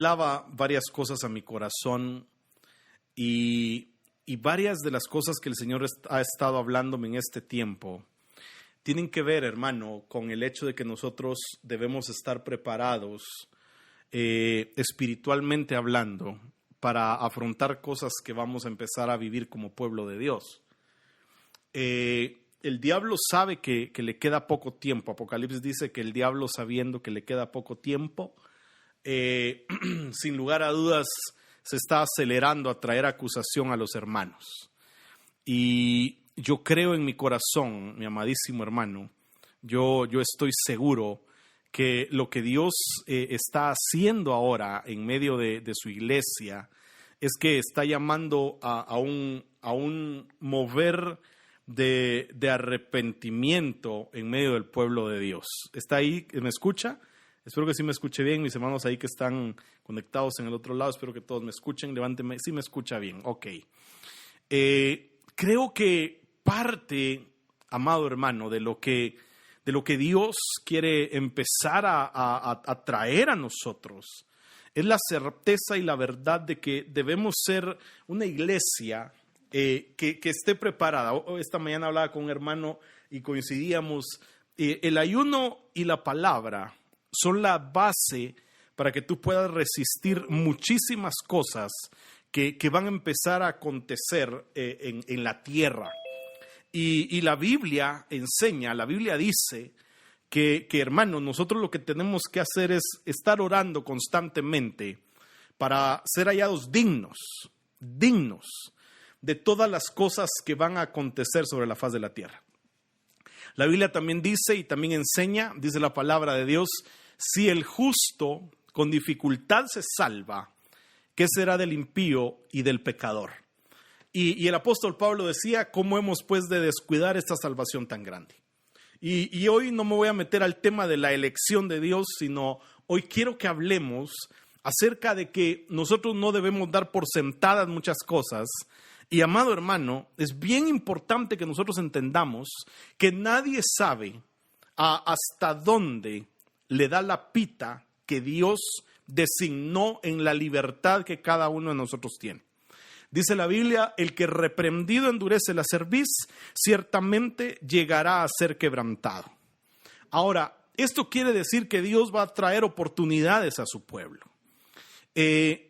hablaba varias cosas a mi corazón y varias de las cosas que el Señor ha estado hablándome en este tiempo tienen que ver, hermano, con el hecho de que nosotros debemos estar preparados espiritualmente hablando para afrontar cosas que vamos a empezar a vivir como pueblo de Dios. El diablo sabe que le queda poco tiempo. Apocalipsis dice que el diablo, sabiendo que le queda poco tiempo, sin lugar a dudas se está acelerando a traer acusación a los hermanos. Y yo creo en mi corazón, mi amadísimo hermano, yo estoy seguro que lo que Dios está haciendo ahora en medio de su iglesia es que está llamando a un mover de arrepentimiento en medio del pueblo de Dios. ¿Está ahí? ¿Me escucha? Espero que sí me escuche bien. Mis hermanos ahí que están conectados en el otro lado, espero que todos me escuchen. Levánteme. Sí me escucha bien. Ok. Creo que parte, amado hermano, de lo que Dios quiere empezar a traer a nosotros es la certeza y la verdad de que debemos ser una iglesia que esté preparada. Esta mañana hablaba con un hermano y coincidíamos. El ayuno y la palabra son la base para que tú puedas resistir muchísimas cosas que van a empezar a acontecer en la tierra. Y la Biblia enseña, la Biblia dice que hermano, nosotros lo que tenemos que hacer es estar orando constantemente para ser hallados dignos de todas las cosas que van a acontecer sobre la faz de la tierra. La Biblia también dice y también enseña, dice la palabra de Dios, si el justo con dificultad se salva, ¿qué será del impío y del pecador? Y el apóstol Pablo decía, ¿cómo hemos pues de descuidar esta salvación tan grande? Y hoy no me voy a meter al tema de la elección de Dios, sino hoy quiero que hablemos acerca de que nosotros no debemos dar por sentadas muchas cosas. Y amado hermano, es bien importante que nosotros entendamos que nadie sabe hasta dónde le da la pita que Dios designó en la libertad que cada uno de nosotros tiene. Dice la Biblia, el que reprendido endurece la cerviz, ciertamente llegará a ser quebrantado. Ahora, esto quiere decir que Dios va a traer oportunidades a su pueblo.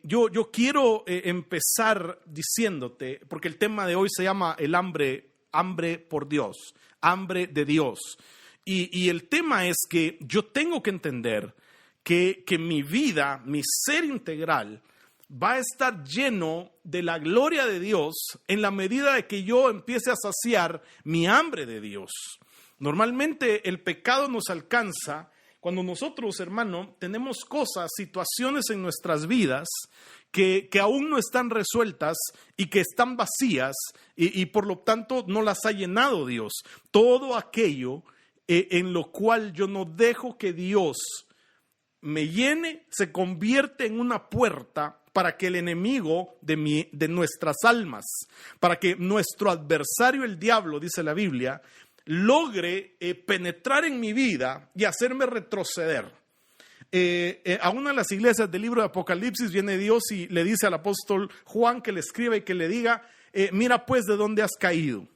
Yo quiero empezar diciéndote, porque el tema de hoy se llama el hambre por Dios, hambre de Dios. Y el tema es que yo tengo que entender que mi vida, mi ser integral, va a estar lleno de la gloria de Dios en la medida de que yo empiece a saciar mi hambre de Dios. Normalmente el pecado nos alcanza cuando nosotros, hermano, tenemos cosas, situaciones en nuestras vidas que aún no están resueltas y que están vacías y por lo tanto no las ha llenado Dios. Todo aquello en lo cual yo no dejo que Dios me llene se convierte en una puerta para que el enemigo de nuestras almas, para que nuestro adversario, el diablo, dice la Biblia, logre penetrar en mi vida y hacerme retroceder. A una de las iglesias del libro de Apocalipsis viene Dios y le dice al apóstol Juan que le escriba y que le diga, mira pues de dónde has caído.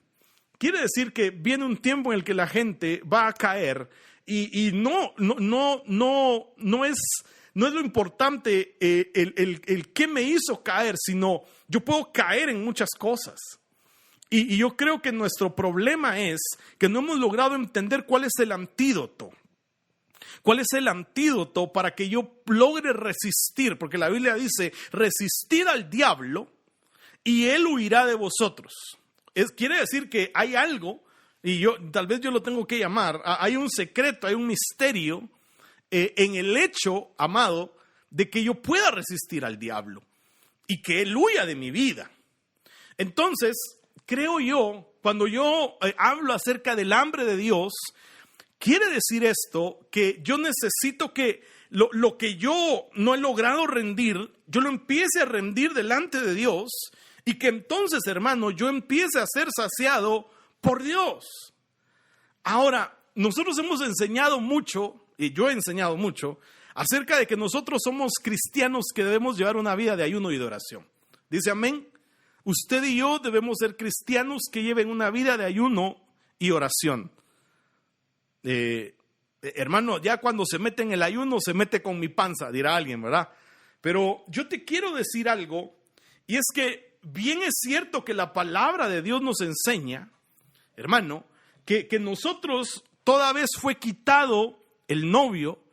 Quiere decir que viene un tiempo en el que la gente va a caer y no es lo importante el qué me hizo caer, sino yo puedo caer en muchas cosas. Y yo creo que nuestro problema es que no hemos logrado entender cuál es el antídoto. ¿Cuál es el antídoto para que yo logre resistir? Porque la Biblia dice, resistid al diablo y él huirá de vosotros. Quiere decir que hay algo, y tal vez yo lo tengo que llamar, hay un secreto, hay un misterio en el hecho, amado, de que yo pueda resistir al diablo y que él huya de mi vida. Entonces, creo yo, cuando yo hablo acerca del hambre de Dios, quiere decir esto, que yo necesito que lo que yo no he logrado rendir, yo lo empiece a rendir delante de Dios y que entonces, hermano, yo empiece a ser saciado por Dios. Ahora, nosotros hemos enseñado mucho, y yo he enseñado mucho, acerca de que nosotros somos cristianos que debemos llevar una vida de ayuno y de oración. Dice amén. Usted y yo debemos ser cristianos que lleven una vida de ayuno y oración. Hermano, ya cuando se mete en el ayuno, se mete con mi panza, dirá alguien, ¿verdad? Pero yo te quiero decir algo, y es que bien es cierto que la palabra de Dios nos enseña, hermano, que nosotros, toda vez fue quitado el novio,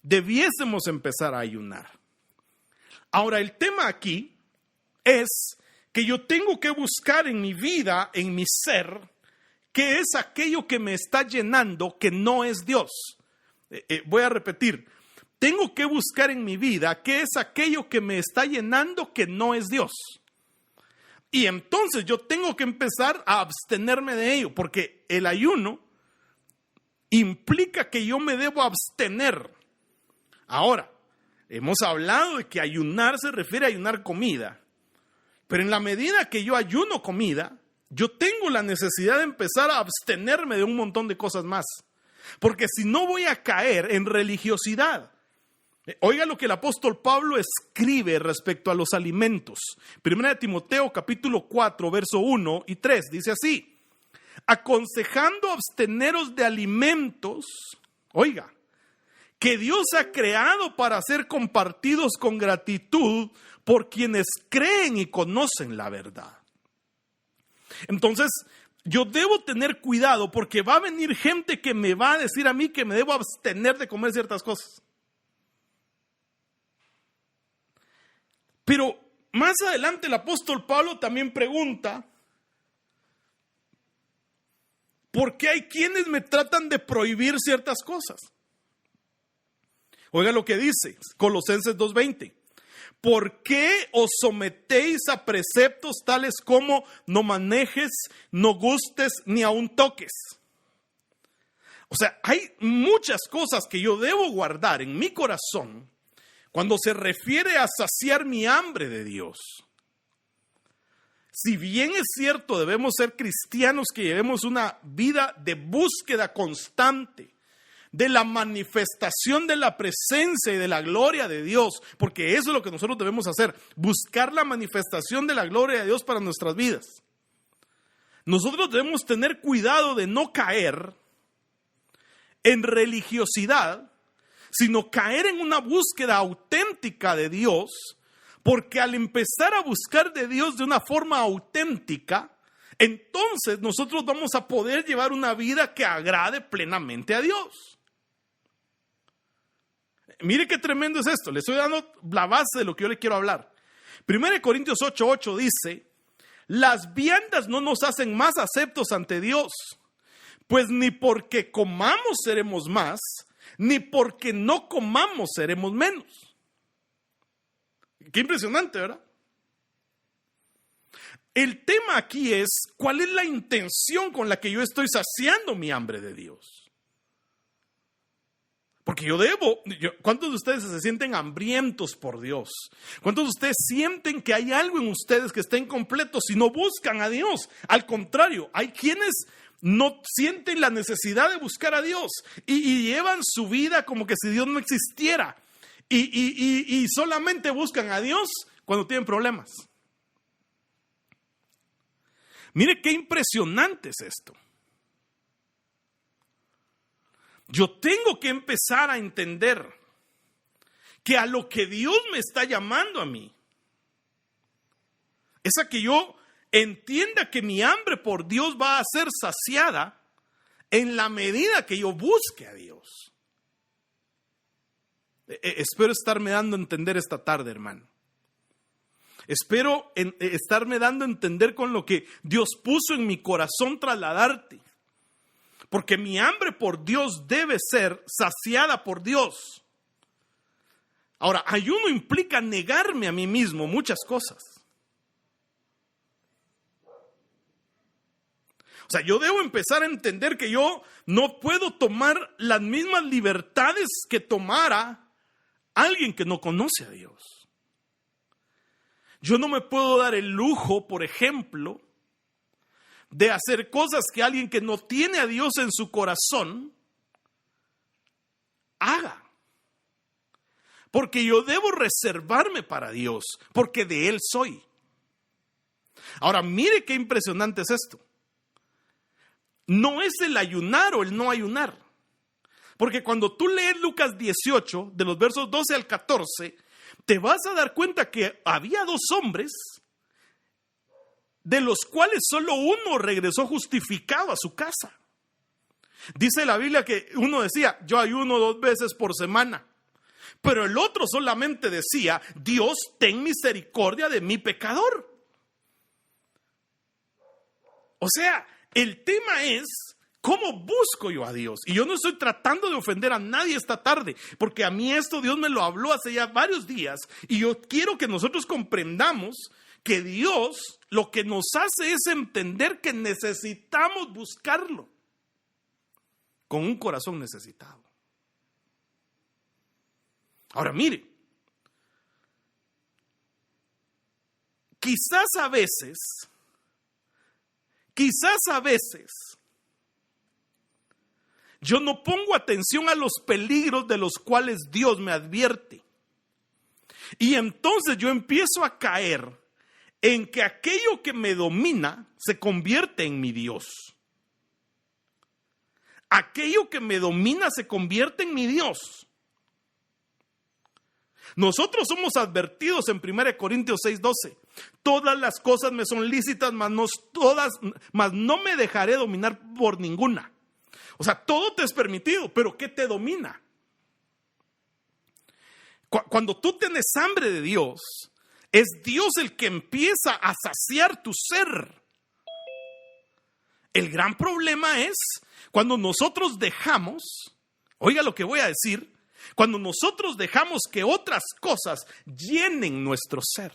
debiésemos empezar a ayunar. Ahora, el tema aquí es que yo tengo que buscar en mi vida, en mi ser, qué es aquello que me está llenando que no es Dios. Voy a repetir, tengo que buscar en mi vida qué es aquello que me está llenando que no es Dios. Y entonces yo tengo que empezar a abstenerme de ello, porque el ayuno implica que yo me debo abstener. Ahora, hemos hablado de que ayunar se refiere a ayunar comida. Pero en la medida que yo ayuno comida, yo tengo la necesidad de empezar a abstenerme de un montón de cosas más. Porque si no voy a caer en religiosidad. Oiga lo que el apóstol Pablo escribe respecto a los alimentos. 1 Timoteo capítulo 4, verso 1 y 3, dice así. Aconsejando absteneros de alimentos, oiga, que Dios ha creado para ser compartidos con gratitud por quienes creen y conocen la verdad. Entonces, yo debo tener cuidado porque va a venir gente que me va a decir a mí que me debo abstener de comer ciertas cosas. Pero más adelante el apóstol Pablo también pregunta, ¿por qué hay quienes me tratan de prohibir ciertas cosas? Oiga lo que dice Colosenses 2:20. ¿Por qué os sometéis a preceptos tales como no manejes, no gustes, ni aun toques? O sea, hay muchas cosas que yo debo guardar en mi corazón cuando se refiere a saciar mi hambre de Dios. Si bien es cierto, debemos ser cristianos que llevemos una vida de búsqueda constante de la manifestación de la presencia y de la gloria de Dios, porque eso es lo que nosotros debemos hacer, buscar la manifestación de la gloria de Dios para nuestras vidas. Nosotros debemos tener cuidado de no caer en religiosidad, sino caer en una búsqueda auténtica de Dios, porque al empezar a buscar de Dios de una forma auténtica, entonces nosotros vamos a poder llevar una vida que agrade plenamente a Dios. Mire qué tremendo es esto. Le estoy dando la base de lo que yo le quiero hablar. 1 Corintios 8:8 dice, las viandas no nos hacen más aceptos ante Dios, pues ni porque comamos seremos más, ni porque no comamos seremos menos. Qué impresionante, ¿verdad? El tema aquí es, ¿cuál es la intención con la que yo estoy saciando mi hambre de Dios? Porque ¿cuántos de ustedes se sienten hambrientos por Dios? ¿Cuántos de ustedes sienten que hay algo en ustedes que está incompleto si no buscan a Dios? Al contrario, hay quienes no sienten la necesidad de buscar a Dios y llevan su vida como que si Dios no existiera y solamente buscan a Dios cuando tienen problemas. Mire qué impresionante es esto. Yo tengo que empezar a entender que a lo que Dios me está llamando a mí es a que yo entienda que mi hambre por Dios va a ser saciada en la medida que yo busque a Dios. Espero estarme dando a entender esta tarde, hermano. Espero estarme dando a entender con lo que Dios puso en mi corazón trasladarte. Porque mi hambre por Dios debe ser saciada por Dios. Ahora, ayuno implica negarme a mí mismo muchas cosas. O sea, yo debo empezar a entender que yo no puedo tomar las mismas libertades que tomara alguien que no conoce a Dios. Yo no me puedo dar el lujo, por ejemplo, de hacer cosas que alguien que no tiene a Dios en su corazón haga. porque yo debo reservarme para Dios, porque de Él soy. Ahora, mire qué impresionante es esto. No es el ayunar o el no ayunar. Porque cuando tú lees Lucas 18, de los versos 12 al 14, te vas a dar cuenta que había 2 hombres, de los cuales solo uno regresó justificado a su casa. Dice la Biblia que uno decía, yo ayuno 2 veces por semana. Pero el otro solamente decía, Dios, ten misericordia de mi pecador. O sea, el tema es, ¿cómo busco yo a Dios? Y yo no estoy tratando de ofender a nadie esta tarde, porque a mí esto Dios me lo habló hace ya varios días, y yo quiero que nosotros comprendamos que Dios lo que nos hace es entender que necesitamos buscarlo con un corazón necesitado. Ahora mire, quizás a veces, yo no pongo atención a los peligros de los cuales Dios me advierte. Y entonces yo empiezo a caer en que aquello que me domina se convierte en mi Dios. Aquello que me domina se convierte en mi Dios. Nosotros somos advertidos en 1 Corintios 6:12. Todas las cosas me son lícitas, mas no me dejaré dominar por ninguna. O sea, todo te es permitido, pero ¿qué te domina? Cuando tú tienes hambre de Dios, es Dios el que empieza a saciar tu ser. El gran problema es cuando nosotros dejamos, oiga lo que voy a decir, cuando nosotros dejamos que otras cosas llenen nuestro ser.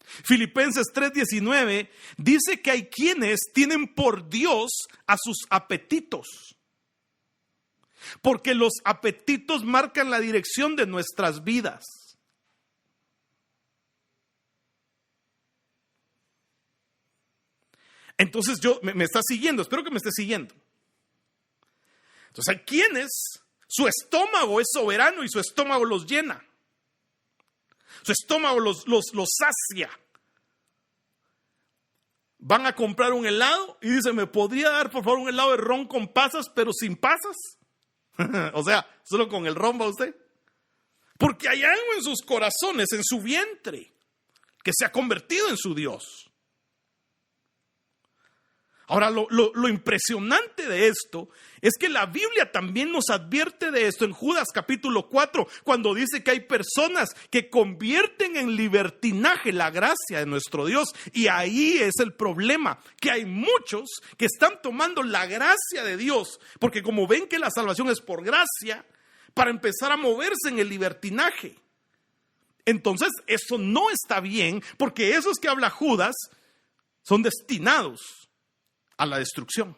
Filipenses 3:19 dice que hay quienes tienen por Dios a sus apetitos, porque los apetitos marcan la dirección de nuestras vidas. Entonces me está siguiendo, espero que me esté siguiendo. Entonces hay quienes su estómago es soberano y su estómago los llena. Su estómago los sacia. Van a comprar un helado y dicen, ¿me podría dar por favor un helado de ron con pasas pero sin pasas? O sea, solo con el ron va usted. Porque hay algo en sus corazones, en su vientre, que se ha convertido en su Dios. Ahora, lo impresionante de esto es que la Biblia también nos advierte de esto en Judas capítulo 4, cuando dice que hay personas que convierten en libertinaje la gracia de nuestro Dios. Y ahí es el problema, que hay muchos que están tomando la gracia de Dios, porque como ven que la salvación es por gracia, para empezar a moverse en el libertinaje. Entonces, eso no está bien, porque esos que habla Judas son destinados a la destrucción.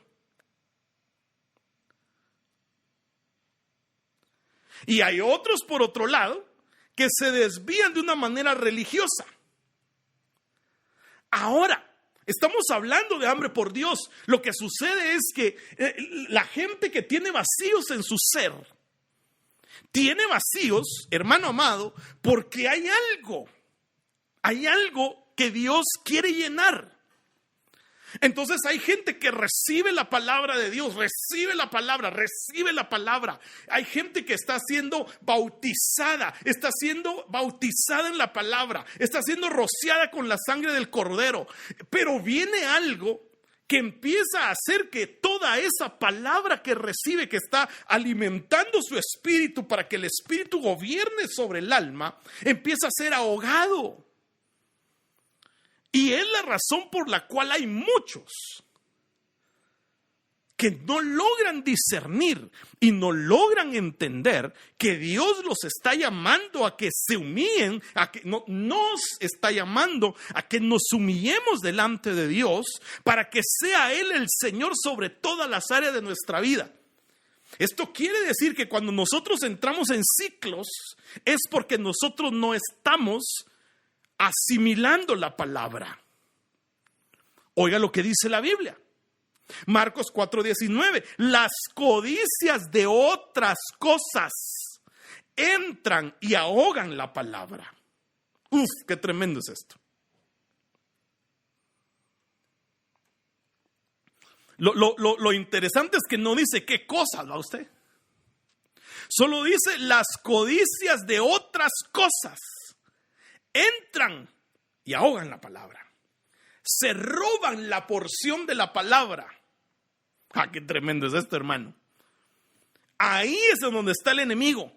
Y hay otros, por otro lado, que se desvían de una manera religiosa. Ahora, estamos hablando de hambre por Dios. Lo que sucede es que la gente que tiene vacíos en su ser, tiene vacíos, hermano amado, porque hay algo que Dios quiere llenar. Entonces hay gente que recibe la palabra de Dios, recibe la palabra. Hay gente que está siendo bautizada en la palabra, está siendo rociada con la sangre del Cordero. Pero viene algo que empieza a hacer que toda esa palabra que recibe, que está alimentando su espíritu para que el espíritu gobierne sobre el alma, empieza a ser ahogado. Y es la razón por la cual hay muchos que no logran discernir y no logran entender que Dios los está llamando a que se humillen, a que nos está llamando a que nos humillemos delante de Dios para que sea Él el Señor sobre todas las áreas de nuestra vida. Esto quiere decir que cuando nosotros entramos en ciclos es porque nosotros no estamos asimilando la palabra. Oiga lo que dice la Biblia. Marcos 4:19. Las codicias de otras cosas entran y ahogan la palabra. Uf, qué tremendo es esto. Lo interesante es que no dice qué cosas, ¿va usted? Solo dice las codicias de otras cosas. Entran y ahogan la palabra. Se roban la porción de la palabra. Ah, qué tremendo es esto, hermano. Ahí es donde está el enemigo.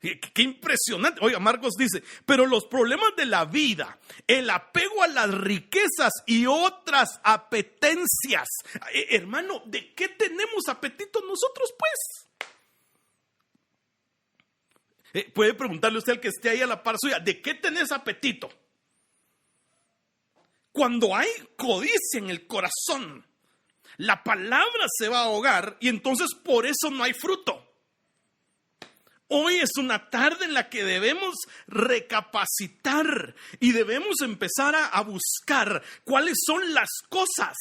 Qué impresionante. Oiga, Marcos dice, pero los problemas de la vida, el apego a las riquezas y otras apetencias. Hermano, ¿de qué tenemos apetito nosotros, pues? Puede preguntarle usted al que esté ahí a la par suya, ¿de qué tenés apetito? Cuando hay codicia en el corazón, la palabra se va a ahogar y entonces por eso no hay fruto. Hoy es una tarde en la que debemos recapacitar y debemos empezar a buscar cuáles son las cosas.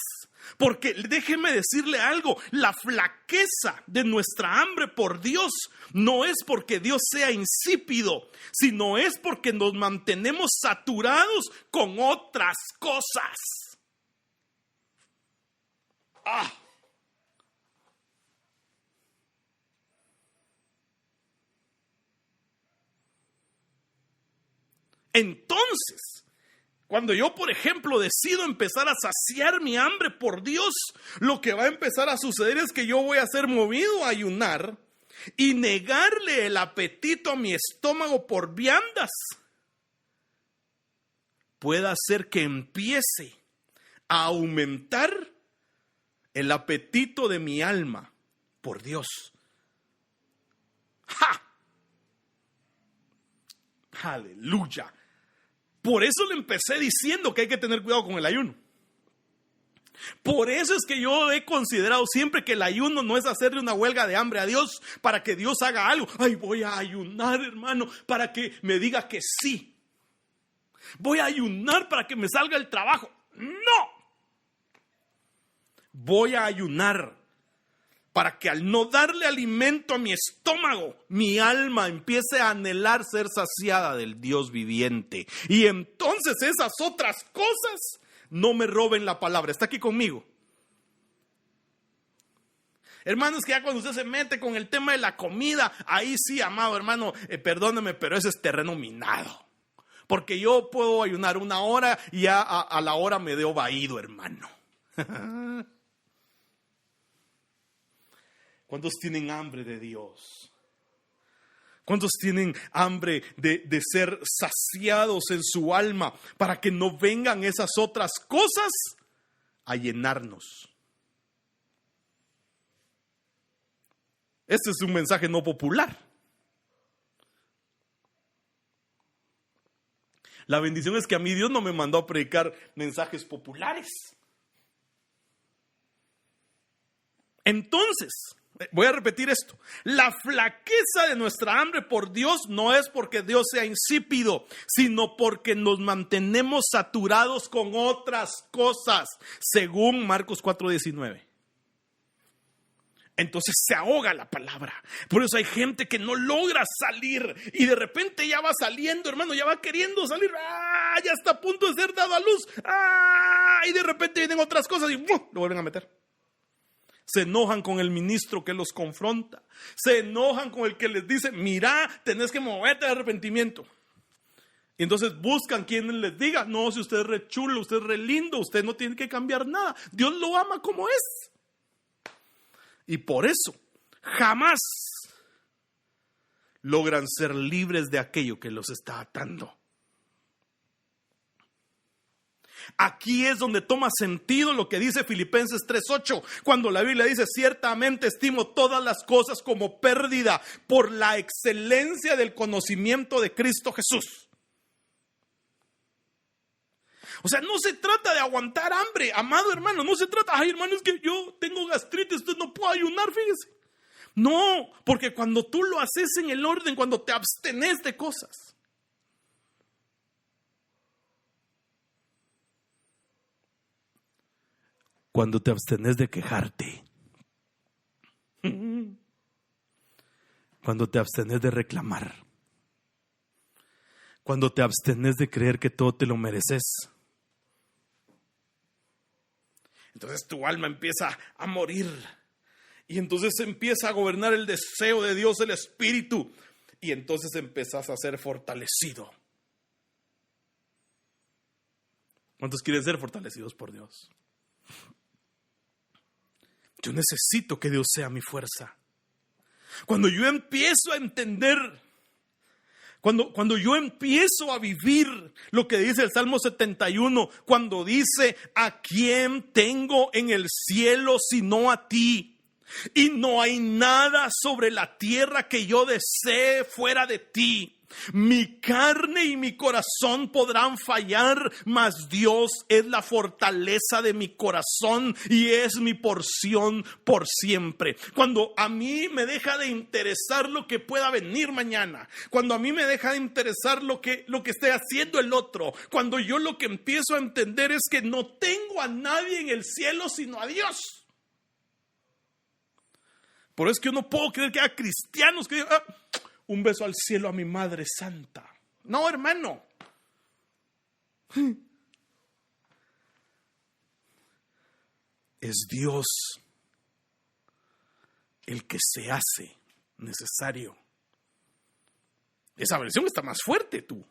Porque déjeme decirle algo, la flaqueza de nuestra hambre por Dios no es porque Dios sea insípido, sino es porque nos mantenemos saturados con otras cosas. Entonces, cuando yo, por ejemplo, decido empezar a saciar mi hambre por Dios, lo que va a empezar a suceder es que yo voy a ser movido a ayunar y negarle el apetito a mi estómago por viandas. Puede hacer que empiece a aumentar el apetito de mi alma por Dios. ¡Ja! ¡Aleluya! Por eso le empecé diciendo que hay que tener cuidado con el ayuno. Por eso es que yo he considerado siempre que el ayuno no es hacerle una huelga de hambre a Dios para que Dios haga algo. Ay, voy a ayunar, hermano, para que me diga que sí. Voy a ayunar para que me salga el trabajo. No. Voy a ayunar para que al no darle alimento a mi estómago, mi alma empiece a anhelar ser saciada del Dios viviente. Y entonces esas otras cosas no me roben la palabra. ¿Está aquí conmigo? Hermano, es que ya cuando usted se mete con el tema de la comida, ahí sí, amado hermano, perdóneme, pero ese es terreno minado. Porque yo puedo ayunar 1 hora y ya a la hora me debo vaído, hermano. ¿Cuántos tienen hambre de Dios? ¿Cuántos tienen hambre de ser saciados en su alma para que no vengan esas otras cosas a llenarnos? Este es un mensaje no popular. La bendición es que a mí Dios no me mandó a predicar mensajes populares. Entonces, voy a repetir esto. La flaqueza de nuestra hambre por Dios no es porque Dios sea insípido, sino porque nos mantenemos saturados con otras cosas, según Marcos 4:19. Entonces se ahoga la palabra. Por eso hay gente que no logra salir y de repente ya va saliendo, hermano, ya va queriendo salir. Ya está a punto de ser dado a luz. Y de repente vienen otras cosas y lo vuelven a meter. Se enojan con el ministro que los confronta. Se enojan con el que les dice, mira, tenés que moverte de arrepentimiento. Y entonces buscan quien les diga, no, si usted es re chulo, usted es re lindo, usted no tiene que cambiar nada. Dios lo ama como es. Y por eso jamás logran ser libres de aquello que los está atando. Aquí es donde toma sentido lo que dice Filipenses 3:8, cuando la Biblia dice, ciertamente estimo todas las cosas como pérdida por la excelencia del conocimiento de Cristo Jesús. O sea, no se trata de aguantar hambre, amado hermano, no se trata, ay hermano, es que yo tengo gastritis, entonces no puedo ayunar, fíjese. No, porque cuando tú lo haces en el orden, cuando te abstenes de cosas, cuando te abstenes de quejarte, Cuando te abstenes de reclamar. Cuando te abstenes de creer que todo te lo mereces. Entonces tu alma empieza a morir. Y entonces empieza a gobernar el deseo de Dios, el Espíritu. Y entonces empezás a ser fortalecido. ¿Cuántos quieren ser fortalecidos por Dios? Yo necesito que Dios sea mi fuerza. Cuando yo empiezo a entender, cuando yo empiezo a vivir lo que dice el Salmo 71, cuando dice: ¿a quién tengo en el cielo sino a ti? Y no hay nada sobre la tierra que yo desee fuera de ti. Mi carne y mi corazón podrán fallar, mas Dios es la fortaleza de mi corazón y es mi porción por siempre. Cuando a mí me deja de interesar lo que pueda venir mañana, cuando a mí me deja de interesar lo que esté haciendo el otro, cuando yo lo que empiezo a entender es que no tengo a nadie en el cielo sino a Dios. Por eso es que yo no puedo creer que haya cristianos que digan: un beso al cielo a mi Madre Santa. No, hermano. Es Dios el que se hace necesario. Esa versión está más fuerte, tú.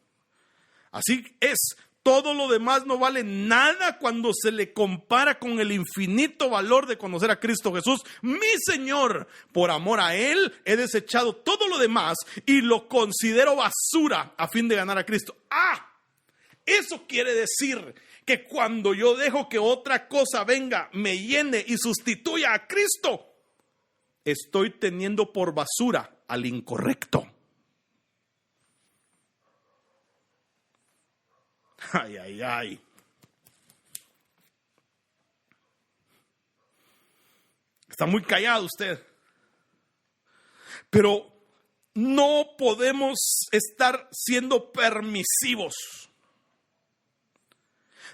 Así es. Todo lo demás no vale nada cuando se le compara con el infinito valor de conocer a Cristo Jesús, mi Señor. Por amor a Él he desechado todo lo demás y lo considero basura a fin de ganar a Cristo. Eso quiere decir que cuando yo dejo que otra cosa venga, me llene y sustituya a Cristo, estoy teniendo por basura al incorrecto. Ay, ay, ay. Está muy callado usted. Pero no podemos estar siendo permisivos.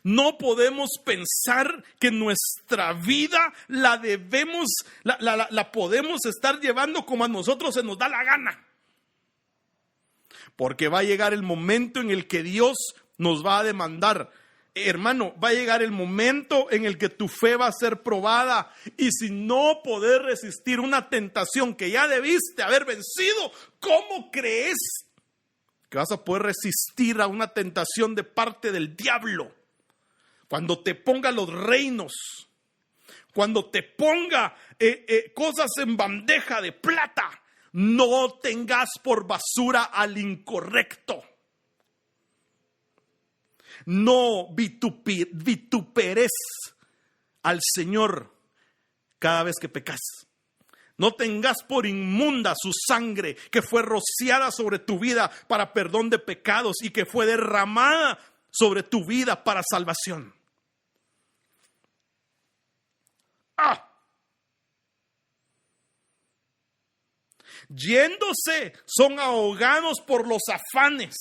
No podemos pensar que nuestra vida la podemos estar llevando como a nosotros se nos da la gana. Porque va a llegar el momento en el que Dios nos va a demandar. Hermano, va a llegar el momento en el que tu fe va a ser probada. Y si no podés resistir una tentación que ya debiste haber vencido, ¿cómo crees que vas a poder resistir a una tentación de parte del diablo? Cuando te ponga los reinos, cuando te ponga cosas en bandeja de plata, no tengas por basura al incorrecto. No vituperes al Señor cada vez que pecas. No tengas por inmunda su sangre que fue rociada sobre tu vida para perdón de pecados y que fue derramada sobre tu vida para salvación. Yéndose, son ahogados por los afanes,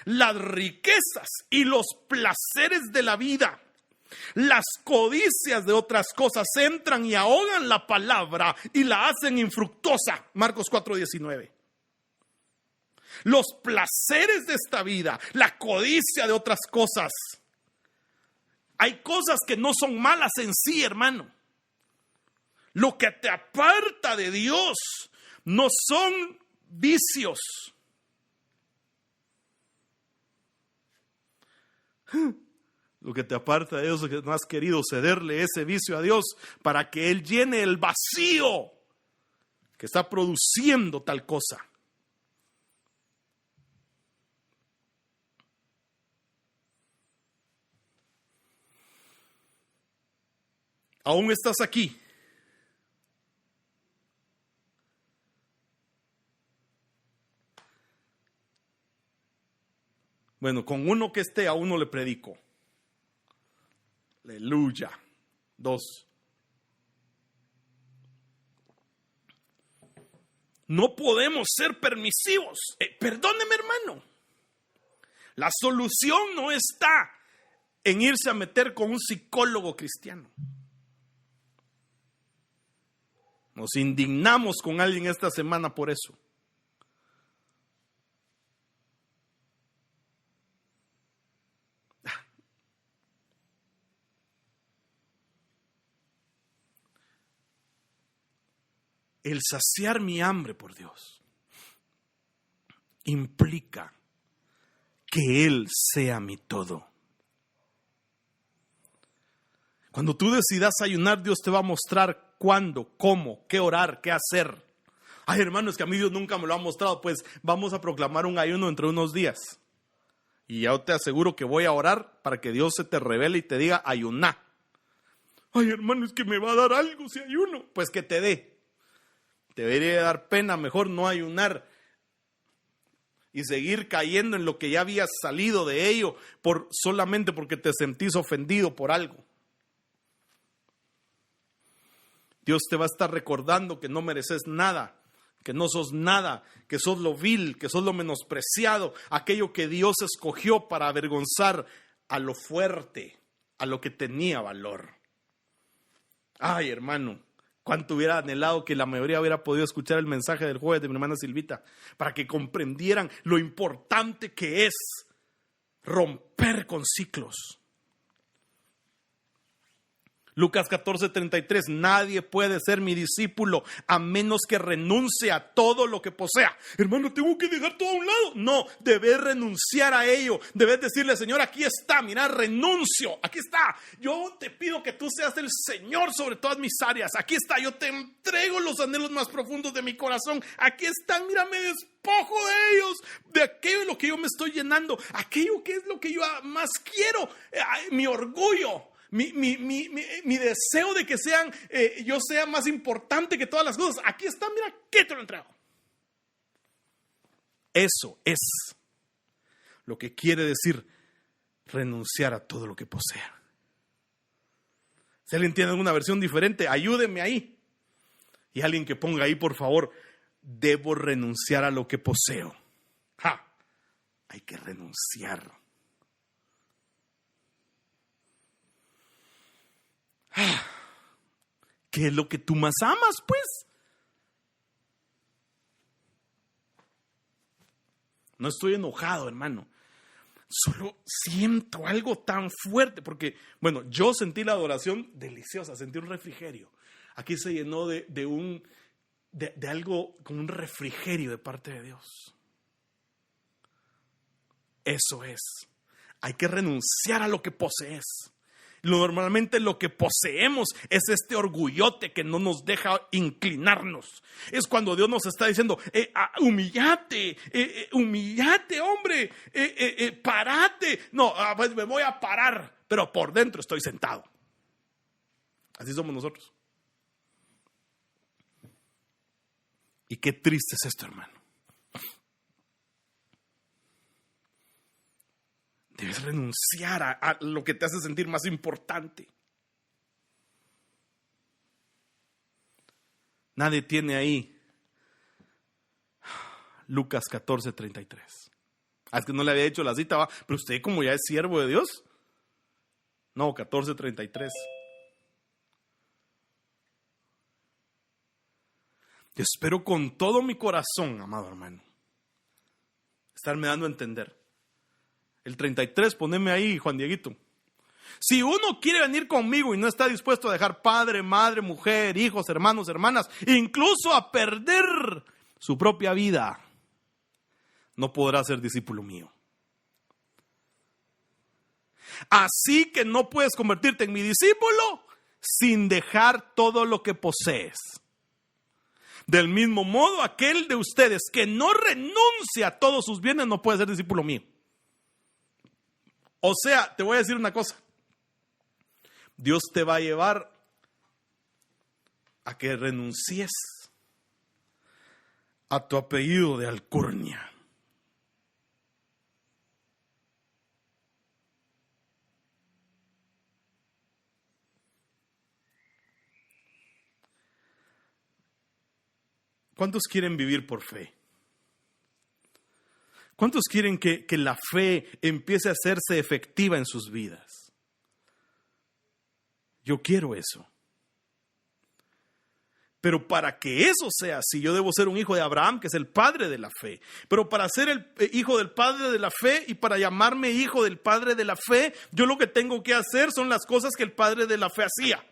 las riquezas y los placeres de la vida. Las codicias de otras cosas entran y ahogan la palabra y la hacen infructuosa. Marcos 4:19. Los placeres de esta vida, la codicia de otras cosas. Hay cosas que no son malas en sí, hermano. Lo que te aparta de Dios no son vicios. Lo que te aparta de Dios es que no has querido cederle ese vicio a Dios para que Él llene el vacío que está produciendo tal cosa. Aún estás aquí. Bueno, con uno que esté, a uno le predico. Aleluya. 2. No podemos ser permisivos. Perdóneme, hermano. La solución no está en irse a meter con un psicólogo cristiano. Nos indignamos con alguien esta semana por eso. el saciar mi hambre por Dios implica que Él sea mi todo. Cuando tú decidas ayunar, Dios te va a mostrar cuándo, cómo, qué orar, qué hacer. Ay, hermanos, que a mí Dios nunca me lo ha mostrado. Pues vamos a proclamar un ayuno entre unos días. Y ya te aseguro que voy a orar para que Dios se te revele y te diga, ayuná. Ay, hermano, es que me va a dar algo si ayuno. Pues que te dé. Te debería dar pena mejor no ayunar y seguir cayendo en lo que ya habías salido de ello solamente porque te sentís ofendido por algo. Dios te va a estar recordando que no mereces nada, que no sos nada, que sos lo vil, que sos lo menospreciado, aquello que Dios escogió para avergonzar a lo fuerte, a lo que tenía valor. Ay, hermano, cuánto hubiera anhelado que la mayoría hubiera podido escuchar el mensaje del jueves de mi hermana Silvita, para que comprendieran lo importante que es romper con ciclos. Lucas 14:33, nadie puede ser mi discípulo a menos que renuncie a todo lo que posea. Hermano, ¿tengo que dejar todo a un lado? No, debes renunciar a ello. Debes decirle, Señor, aquí está, mira, renuncio, aquí está. Yo te pido que tú seas el Señor sobre todas mis áreas. Aquí está, yo te entrego los anhelos más profundos de mi corazón. Aquí están, mira, me despojo de ellos, de aquello de lo que yo me estoy llenando, aquello que es lo que yo más quiero, mi orgullo. Mi deseo de que yo sea más importante que todas las cosas. Aquí está, mira, ¿qué te lo entrego? Eso es lo que quiere decir renunciar a todo lo que posea. Si alguien tiene alguna versión diferente, ayúdeme ahí. Y alguien que ponga ahí, por favor, debo renunciar a lo que poseo. Hay que renunciar. ¿Qué es lo que tú más amas, pues? No estoy enojado, hermano. Solo siento algo tan fuerte, porque, bueno, yo sentí la adoración deliciosa, sentí un refrigerio. Aquí se llenó de algo como un refrigerio de parte de Dios. Eso es. Hay que renunciar a lo que posees. Normalmente lo que poseemos es este orgullote que no nos deja inclinarnos. Es cuando Dios nos está diciendo, humillate, hombre, parate. No, pues me voy a parar, pero por dentro estoy sentado. Así somos nosotros. Y qué triste es esto, hermano. Debes renunciar a lo que te hace sentir más importante. Nadie tiene ahí Lucas 14:33. Es que no le había hecho la cita, ¿va? Pero usted, como ya es siervo de Dios. No, 14:33. Yo espero con todo mi corazón, amado hermano, estarme dando a entender. El 33, poneme ahí, Juan Dieguito. Si uno quiere venir conmigo y no está dispuesto a dejar padre, madre, mujer, hijos, hermanos, hermanas, incluso a perder su propia vida, no podrá ser discípulo mío. Así que no puedes convertirte en mi discípulo sin dejar todo lo que posees. Del mismo modo, aquel de ustedes que no renuncia a todos sus bienes no puede ser discípulo mío. O sea, te voy a decir una cosa. Dios te va a llevar a que renuncies a tu apellido de alcurnia. ¿Cuántos quieren vivir por fe? ¿Cuántos quieren que la fe empiece a hacerse efectiva en sus vidas? Yo quiero eso. Pero para que eso sea así, yo debo ser un hijo de Abraham, que es el padre de la fe. Pero para ser el hijo del padre de la fe y para llamarme hijo del padre de la fe, yo lo que tengo que hacer son las cosas que el padre de la fe hacía.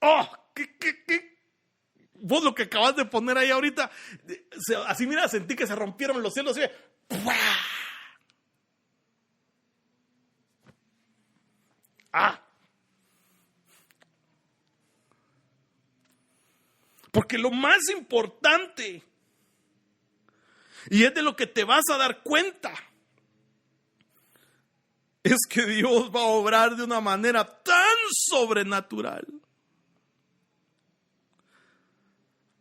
¡Oh! ¿Qué? Vos lo que acabas de poner ahí ahorita, así mira, sentí que se rompieron los cielos. Así, ¡pua! Porque lo más importante, y es de lo que te vas a dar cuenta, es que Dios va a obrar de una manera tan sobrenatural.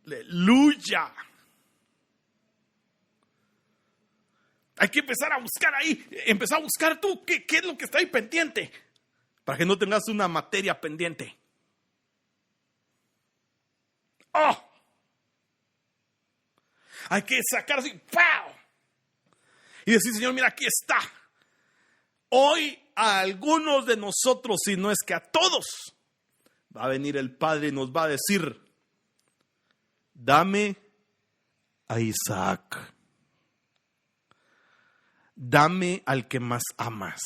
Aleluya. Hay que empezar a buscar ahí. Empezar a buscar tú qué es lo que está ahí pendiente, para que no tengas una materia pendiente. Hay que sacar así, ¡pau! Y decir, Señor, mira, aquí está. Hoy a algunos de nosotros, si no es que a todos, va a venir el Padre y nos va a decir: dame a Isaac. Dame al que más amas.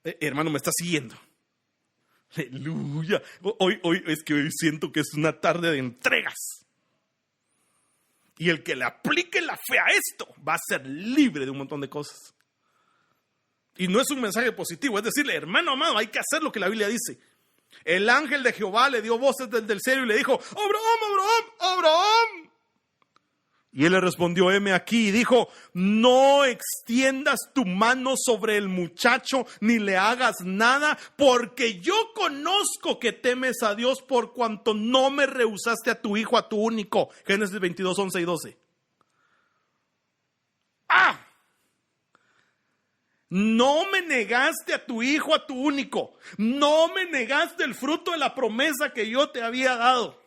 Hermano, ¿me está siguiendo? Aleluya. Hoy siento que es una tarde de entregas. Y el que le aplique la fe a esto va a ser libre de un montón de cosas. Y no es un mensaje positivo, es decirle, hermano amado, hay que hacer lo que la Biblia dice. El ángel de Jehová le dio voces desde el cielo y le dijo: Abraham. Y él le respondió: heme aquí. Y dijo: no extiendas tu mano sobre el muchacho, ni le hagas nada, porque yo conozco que temes a Dios, por cuanto no me rehusaste a tu hijo, a tu único. Génesis 22, 11 y 12. No me negaste a tu hijo, a tu único. No me negaste el fruto de la promesa que yo te había dado.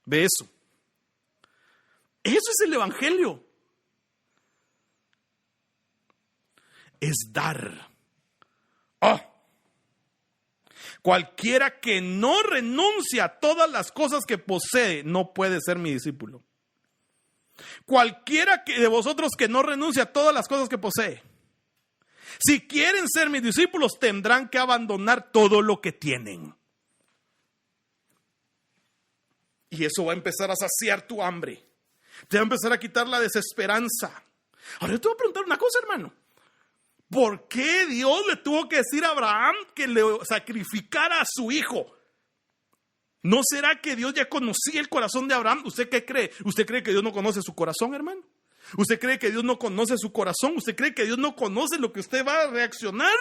Ve eso. Eso es el evangelio. Es dar. Cualquiera que no renuncia a todas las cosas que posee no puede ser mi discípulo. Cualquiera de vosotros que no renuncia a todas las cosas que posee. Si quieren ser mis discípulos, tendrán que abandonar todo lo que tienen. Y eso va a empezar a saciar tu hambre. Te va a empezar a quitar la desesperanza. Ahora yo te voy a preguntar una cosa, hermano. ¿Por qué Dios le tuvo que decir a Abraham que le sacrificara a su hijo? ¿No será que Dios ya conocía el corazón de Abraham? ¿Usted qué cree? ¿Usted cree que Dios no conoce su corazón, hermano? ¿Usted cree que Dios no conoce su corazón? ¿Usted cree que Dios no conoce lo que usted va a reaccionar?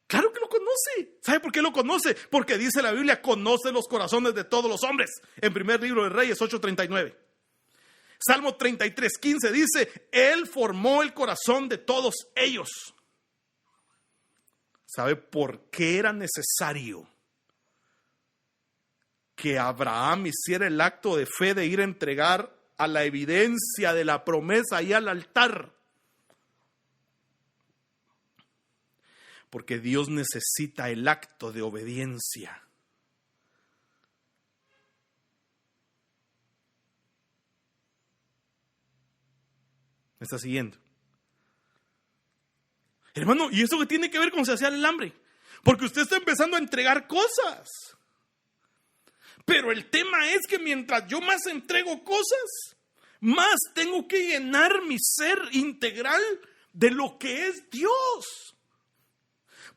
Claro que lo conoce. ¿Sabe por qué lo conoce? Porque dice la Biblia: conoce los corazones de todos los hombres. En primer libro de Reyes 8:39. Salmo 33:15 dice: Él formó el corazón de todos ellos. ¿Sabe por qué era necesario que Abraham hiciera el acto de fe de ir a entregar a la evidencia de la promesa y al altar? Porque Dios necesita el acto de obediencia. ¿Me está siguiendo? Hermano, ¿y eso qué tiene que ver con saciar el hambre? Porque usted está empezando a entregar cosas. Pero el tema es que mientras yo más entrego cosas, más tengo que llenar mi ser integral de lo que es Dios.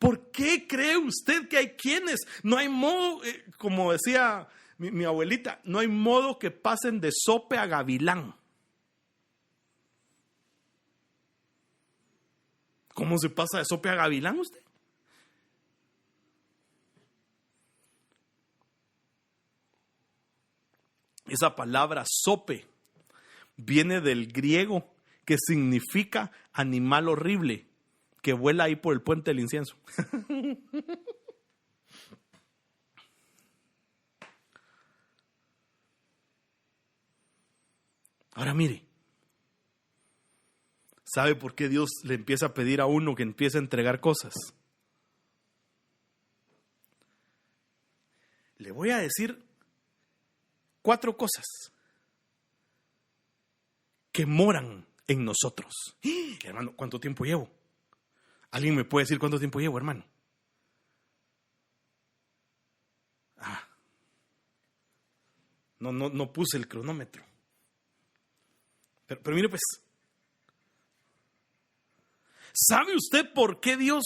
¿Por qué cree usted que hay quienes no hay modo, como decía mi abuelita, no hay modo que pasen de sope a gavilán? ¿Cómo se pasa de sope a gavilán usted? Esa palabra sope viene del griego, que significa animal horrible que vuela ahí por el puente del incienso. Ahora mire, ¿sabe por qué Dios le empieza a pedir a uno que empiece a entregar cosas? Le voy a decir 4 cosas que moran en nosotros. Hermano, ¿cuánto tiempo llevo? ¿Alguien me puede decir cuánto tiempo llevo, hermano? No puse el cronómetro. Pero mire pues, ¿sabe usted por qué Dios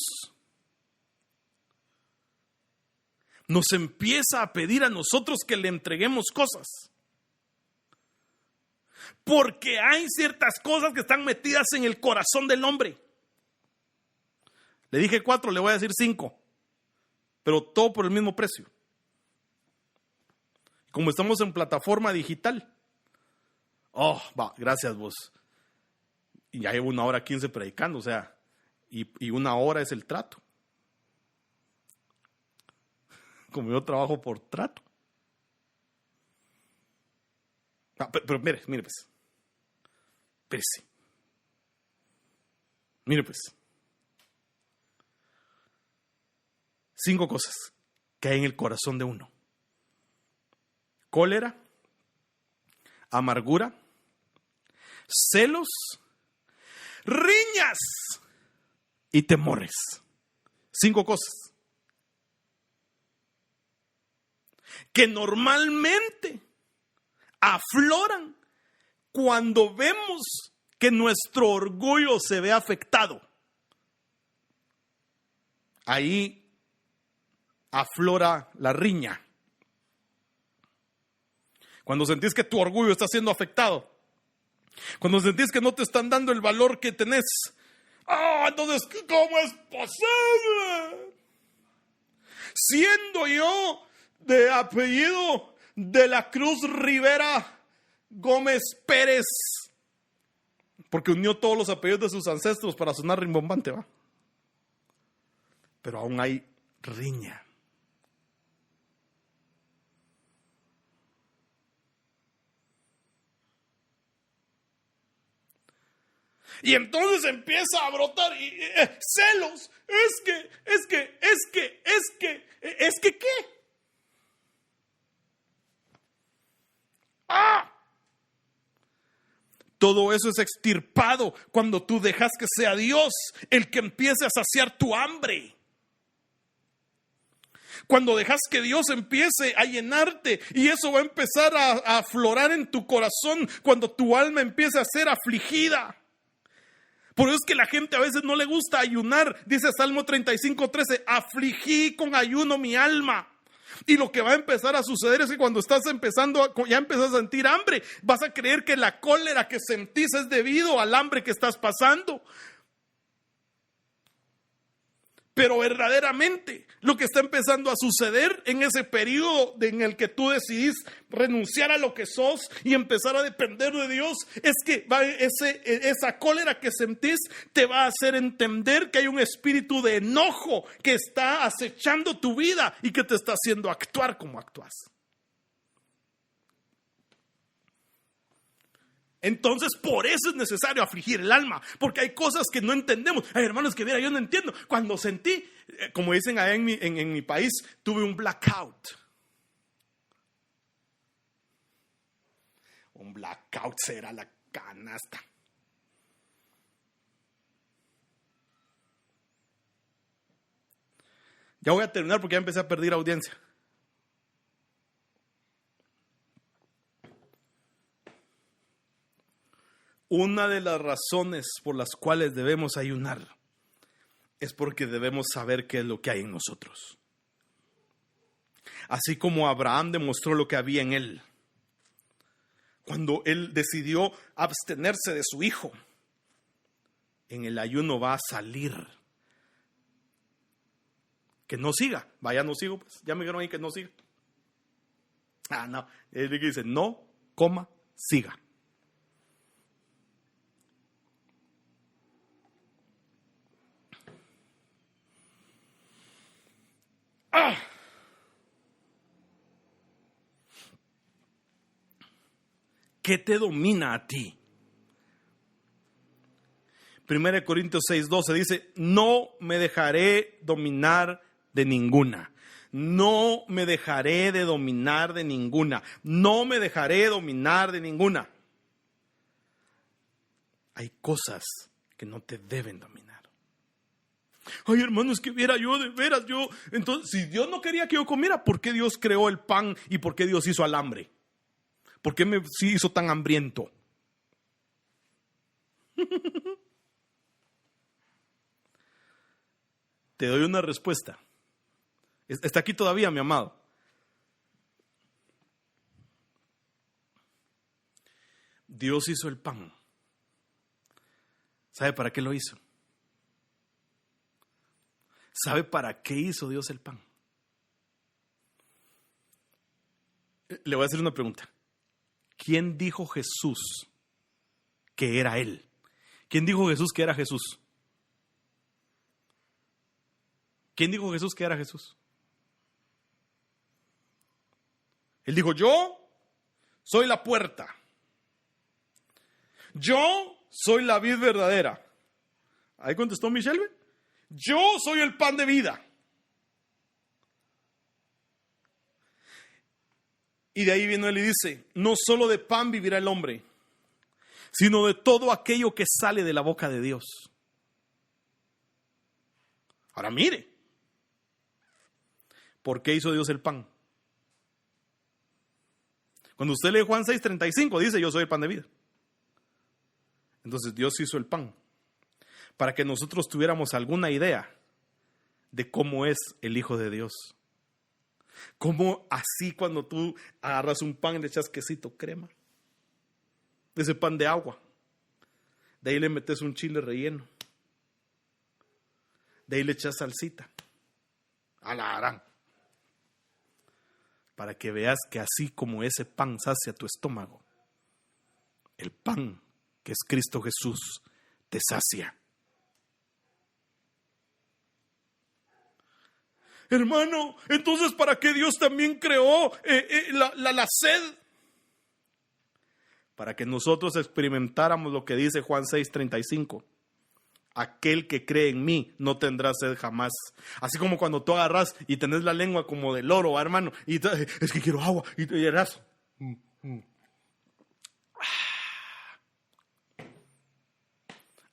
nos empieza a pedir a nosotros que le entreguemos cosas? Porque hay ciertas cosas que están metidas en el corazón del hombre. Le dije 4, le voy a decir 5, pero todo por el mismo precio. Como estamos en plataforma digital. Gracias vos. Y ya llevo 1:15 predicando, o sea, y 1 hora es el trato. Como yo trabajo por trato. Pero mire pues. Espérese. Mire pues. 5 cosas que hay en el corazón de uno: cólera, amargura, celos, riñas y temores. 5 cosas que normalmente afloran cuando vemos que nuestro orgullo se ve afectado. Ahí aflora la riña. Cuando sentís que tu orgullo está siendo afectado. Cuando sentís que no te están dando el valor que tenés. Entonces, ¿cómo es posible? Siendo yo de apellido de la Cruz Rivera Gómez Pérez, porque unió todos los apellidos de sus ancestros para sonar rimbombante, ¿va? Pero aún hay riña. Y entonces empieza a brotar celos. Es que ¿qué? Todo eso es extirpado cuando tú dejas que sea Dios el que empiece a saciar tu hambre. Cuando dejas que Dios empiece a llenarte, y eso va a empezar a aflorar en tu corazón cuando tu alma empiece a ser afligida. Por eso es que la gente a veces no le gusta ayunar. Dice Salmo 35:13, afligí con ayuno mi alma. Y lo que va a empezar a suceder es que cuando ya empiezas a sentir hambre, vas a creer que la cólera que sentís es debido al hambre que estás pasando. Pero verdaderamente lo que está empezando a suceder en ese periodo en el que tú decidís renunciar a lo que sos y empezar a depender de Dios, es que esa cólera que sentís te va a hacer entender que hay un espíritu de enojo que está acechando tu vida y que te está haciendo actuar como actúas. Entonces, por eso es necesario afligir el alma, porque hay cosas que no entendemos. Hay hermanos que, mira, yo no entiendo. Cuando sentí, como dicen allá en mi país, tuve un blackout. Un blackout será la canasta. Ya voy a terminar porque ya empecé a perder audiencia. Una de las razones por las cuales debemos ayunar es porque debemos saber qué es lo que hay en nosotros. Así como Abraham demostró lo que había en él. Cuando él decidió abstenerse de su hijo, en el ayuno va a salir. Que no siga. Vaya, no sigo, pues. Ya me dijeron ahí que no siga. No. Él dice, no, siga. ¿Qué te domina a ti? 1 Corintios 6:12 dice, no me dejaré dominar de ninguna. No me dejaré de dominar de ninguna. No me dejaré dominar de ninguna. Hay cosas que no te deben dominar. Ay, hermanos, que viera yo de veras, entonces, si Dios no quería que yo comiera, ¿por qué Dios creó el pan y por qué Dios hizo al hambre? ¿Por qué me sí hizo tan hambriento? Te doy una respuesta. Está aquí todavía, mi amado. Dios hizo el pan. ¿Sabe para qué lo hizo? ¿Sabe para qué hizo Dios el pan? Le voy a hacer una pregunta. ¿Quién dijo Jesús que era Él? ¿Quién dijo Jesús que era Jesús? ¿Quién dijo Jesús que era Jesús? Él dijo, yo soy la puerta. Yo soy la vid verdadera. Ahí contestó Michelle. Yo soy el pan de vida. Y de ahí viene él y dice, no solo de pan vivirá el hombre, sino de todo aquello que sale de la boca de Dios. Ahora mire, ¿por qué hizo Dios el pan? Cuando usted lee Juan 6:35, dice, yo soy el pan de vida. Entonces Dios hizo el pan para que nosotros tuviéramos alguna idea de cómo es el Hijo de Dios. Cómo así cuando tú agarras un pan y le echas quesito, crema, ese pan de agua, de ahí le metes un chile relleno, de ahí le echas salsita, a la harán, para que veas que así como ese pan sacia tu estómago, el pan que es Cristo Jesús te sacia. Hermano, entonces ¿para qué Dios también creó la sed? Para que nosotros experimentáramos lo que dice Juan 6:35. Aquel que cree en mí no tendrá sed jamás. Así como cuando tú agarras y tenés la lengua como de loro, hermano, y es que quiero agua, y eras.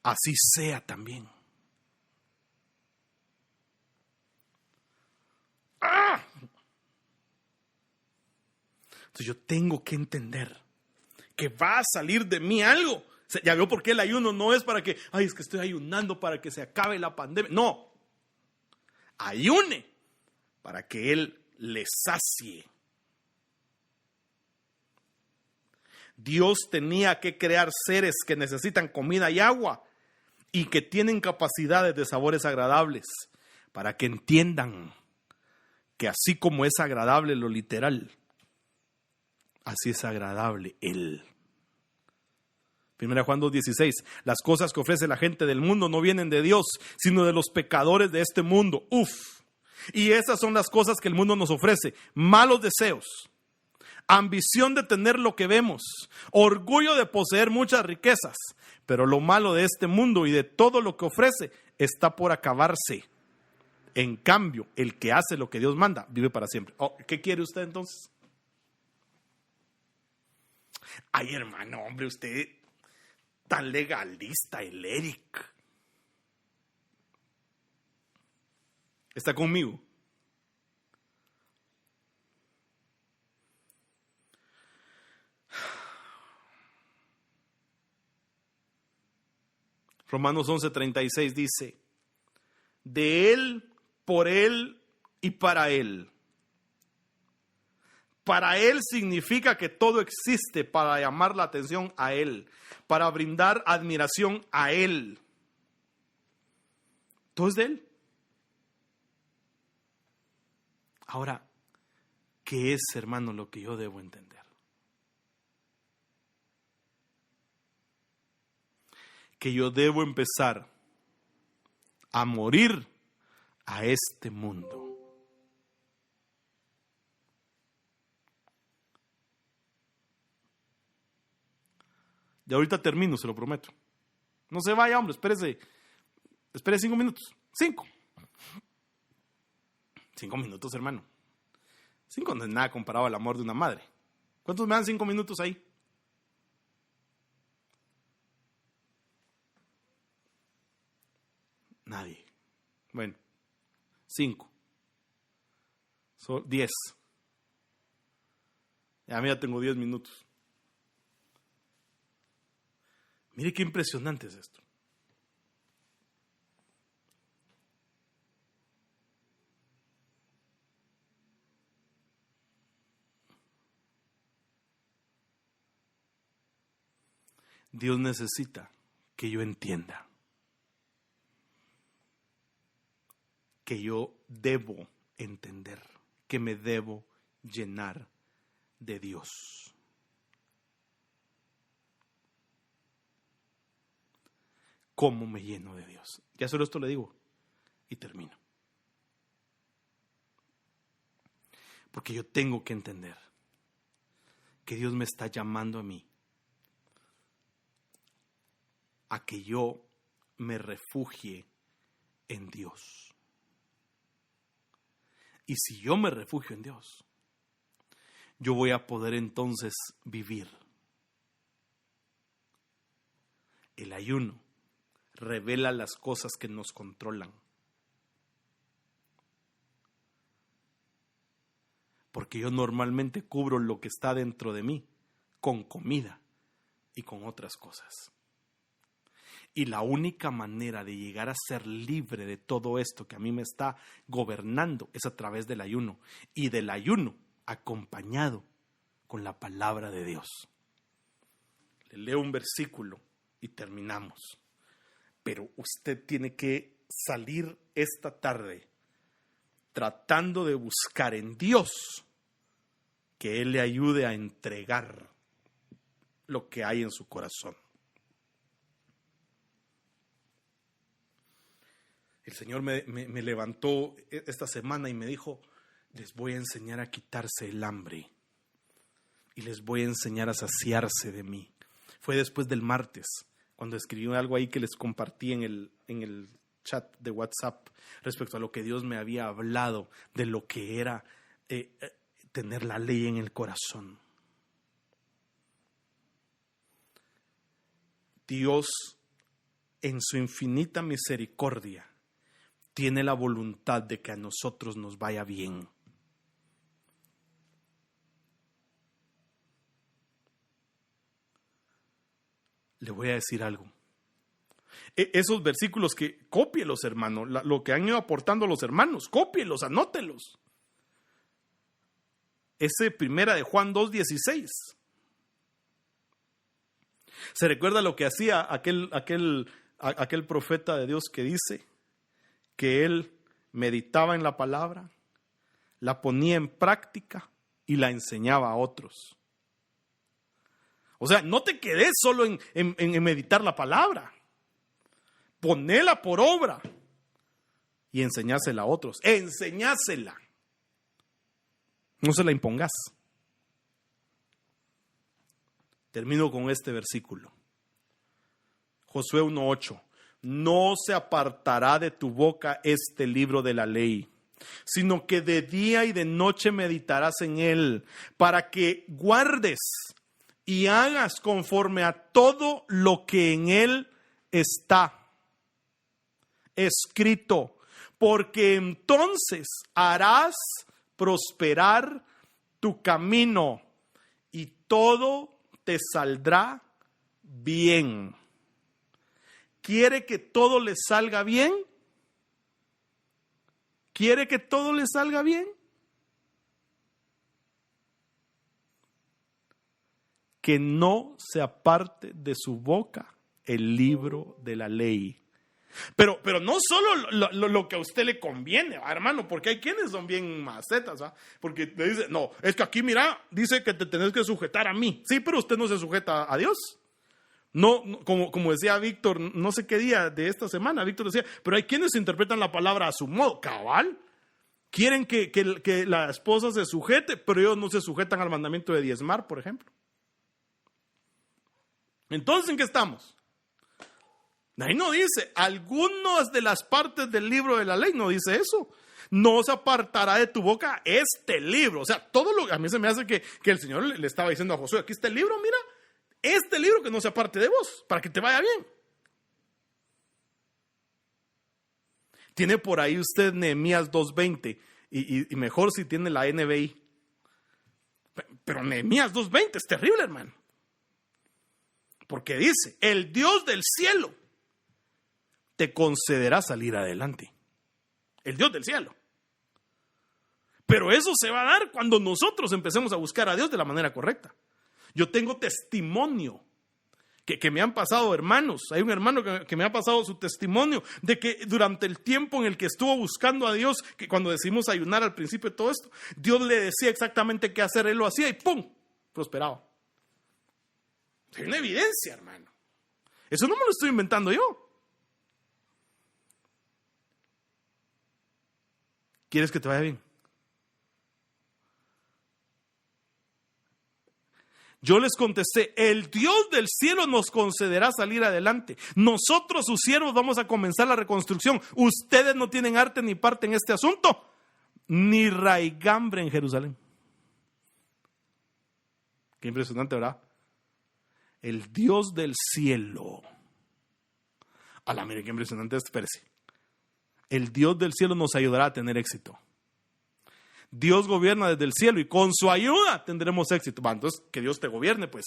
Así sea también. Entonces yo tengo que entender que va a salir de mí algo. Ya veo por qué el ayuno no es para que, ay, es que estoy ayunando para que se acabe la pandemia. No, ayune para que Él le sacie. Dios tenía que crear seres que necesitan comida y agua y que tienen capacidades de sabores agradables para que entiendan que así como es agradable lo literal, así es agradable Él. 1 Juan 2:16, las cosas que ofrece la gente del mundo no vienen de Dios, sino de los pecadores de este mundo. Y esas son las cosas que el mundo nos ofrece: malos deseos, ambición de tener lo que vemos, orgullo de poseer muchas riquezas. Pero lo malo de este mundo y de todo lo que ofrece está por acabarse. En cambio, el que hace lo que Dios manda vive para siempre. ¿Qué quiere usted entonces? Ay, hermano, hombre, usted tan legalista, el Eric. ¿Está conmigo? Romanos 11:36 dice, de Él, por Él y para Él. Para Él significa que todo existe para llamar la atención a Él, para brindar admiración a Él. Todo es de Él. Ahora, ¿qué es, hermano, lo que yo debo entender? Que yo debo empezar a morir a este mundo. Y ahorita termino, se lo prometo. No se vaya, hombre, espere 5 minutos. 5 minutos, hermano. 5 no es nada comparado al amor de una madre. ¿Cuántos me dan 5 minutos ahí? Nadie. Bueno, 5. 10. Ya, mira, tengo 10 minutos. Mire qué impresionante es esto. Dios necesita que yo entienda que yo debo entender, que me debo llenar de Dios. ¿Cómo me lleno de Dios? Ya solo esto le digo y termino. Porque yo tengo que entender que Dios me está llamando a mí a que yo me refugie en Dios. Y si yo me refugio en Dios, yo voy a poder entonces vivir. El ayuno revela las cosas que nos controlan. Porque yo normalmente cubro lo que está dentro de mí con comida y con otras cosas. Y la única manera de llegar a ser libre de todo esto que a mí me está gobernando es a través del ayuno. Y del ayuno acompañado con la palabra de Dios. Le leo un versículo y terminamos. Pero usted tiene que salir esta tarde tratando de buscar en Dios que Él le ayude a entregar lo que hay en su corazón. El Señor me levantó esta semana y me dijo, les voy a enseñar a quitarse el hambre y les voy a enseñar a saciarse de mí. Fue después del martes, cuando escribí algo ahí que les compartí en el chat de WhatsApp respecto a lo que Dios me había hablado de lo que era tener la ley en el corazón. Dios, en su infinita misericordia, tiene la voluntad de que a nosotros nos vaya bien. Le voy a decir algo. Esos versículos que cópielos, hermano, lo que han ido aportando los hermanos, cópielos, anótelos. Ese primera de Juan 2:16. ¿Se recuerda lo que hacía aquel profeta de Dios que dice que él meditaba en la palabra, la ponía en práctica y la enseñaba a otros? O sea, no te quedes solo en meditar la palabra. Ponela por obra y enseñásela a otros. Enseñásela. No se la impongas. Termino con este versículo. Josué 1:8. No se apartará de tu boca este libro de la ley, sino que de día y de noche meditarás en él, para que guardes y hagas conforme a todo lo que en él está escrito, porque entonces harás prosperar tu camino y todo te saldrá bien. ¿Quiere que todo le salga bien? ¿Quiere que todo le salga bien? Que no se aparte de su boca el libro de la ley. Pero no solo lo que a usted le conviene, hermano, porque hay quienes son bien macetas, ¿va? Porque te dicen, no, es que aquí mira, dice que te tenés que sujetar a mí. Sí, pero usted no se sujeta a Dios. No, como decía Víctor, no sé qué día de esta semana, Víctor decía, pero hay quienes interpretan la palabra a su modo, cabal. Quieren que la esposa se sujete, pero ellos no se sujetan al mandamiento de diezmar, por ejemplo. Entonces, ¿en qué estamos? Ahí no dice, algunas de las partes del libro de la ley no dice eso. No se apartará de tu boca este libro. O sea, todo lo a mí se me hace que el Señor le estaba diciendo a Josué, aquí está el libro, mira. Este libro que no se aparte de vos, para que te vaya bien. Tiene por ahí usted Nehemías 2:20 y mejor si tiene la NBI. Pero Nehemías 2:20 es terrible, hermano. Porque dice, el Dios del cielo te concederá salir adelante. El Dios del cielo. Pero eso se va a dar cuando nosotros empecemos a buscar a Dios de la manera correcta. Yo tengo testimonio que me han pasado hermanos. Hay un hermano que me ha pasado su testimonio de que durante el tiempo en el que estuvo buscando a Dios, que cuando decidimos ayunar al principio de todo esto, Dios le decía exactamente qué hacer, él lo hacía y ¡pum! Prosperaba. Hay una evidencia, hermano. Eso no me lo estoy inventando yo. ¿Quieres que te vaya bien? Yo les contesté, el Dios del cielo nos concederá salir adelante. Nosotros, sus siervos, vamos a comenzar la reconstrucción. Ustedes no tienen arte ni parte en este asunto, ni raigambre en Jerusalén. Qué impresionante, ¿verdad? El Dios del cielo. Mire qué impresionante esto, espérese. El Dios del cielo nos ayudará a tener éxito. Dios gobierna desde el cielo y con su ayuda tendremos éxito. Entonces, que Dios te gobierne, pues.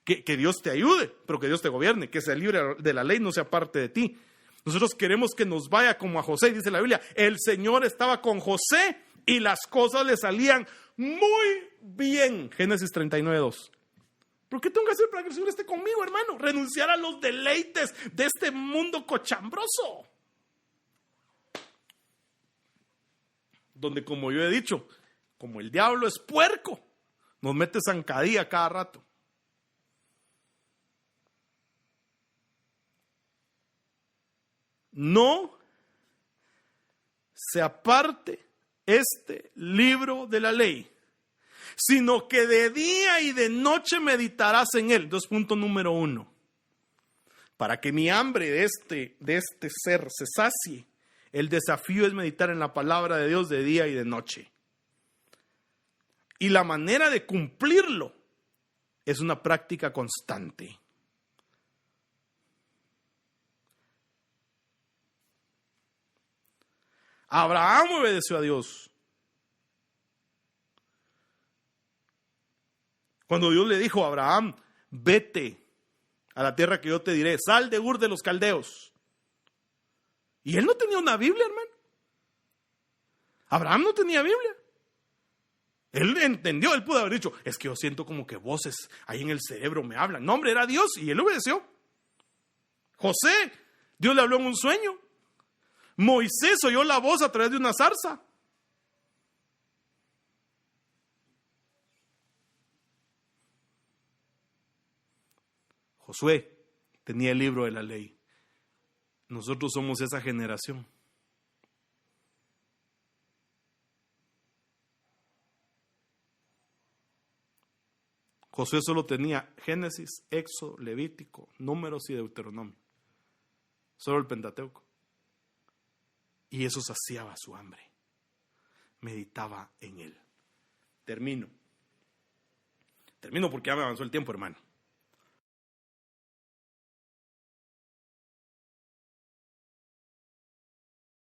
Que Dios te ayude, pero que Dios te gobierne. Que sea libre de la ley, no sea parte de ti. Nosotros queremos que nos vaya como a José. Dice la Biblia, el Señor estaba con José y las cosas le salían muy bien. Génesis 39:2. ¿Por qué tengo que hacer para que el Señor esté conmigo, hermano? Renunciar a los deleites de este mundo cochambroso. Donde, como yo he dicho, como el diablo es puerco, nos mete zancadilla cada rato. No se aparte este libro de la ley, sino que de día y de noche meditarás en él. Entonces, punto número 1. Para que mi hambre de este ser se sacie, el desafío es meditar en la palabra de Dios de día y de noche. Y la manera de cumplirlo es una práctica constante. Abraham obedeció a Dios. Cuando Dios le dijo a Abraham, vete a la tierra que yo te diré, sal de Ur de los Caldeos. Y él no tenía una Biblia, hermano. Abraham no tenía Biblia. Él entendió, él pudo haber dicho, es que yo siento como que voces ahí en el cerebro me hablan. No, hombre, era Dios y él obedeció. José, Dios le habló en un sueño. Moisés oyó la voz a través de una zarza. Josué tenía el libro de la ley. Nosotros somos esa generación. Josué solo tenía Génesis, Éxodo, Levítico, Números y Deuteronomio. Solo el Pentateuco. Y eso saciaba su hambre. Meditaba en él. Termino porque ya me avanzó el tiempo, hermano.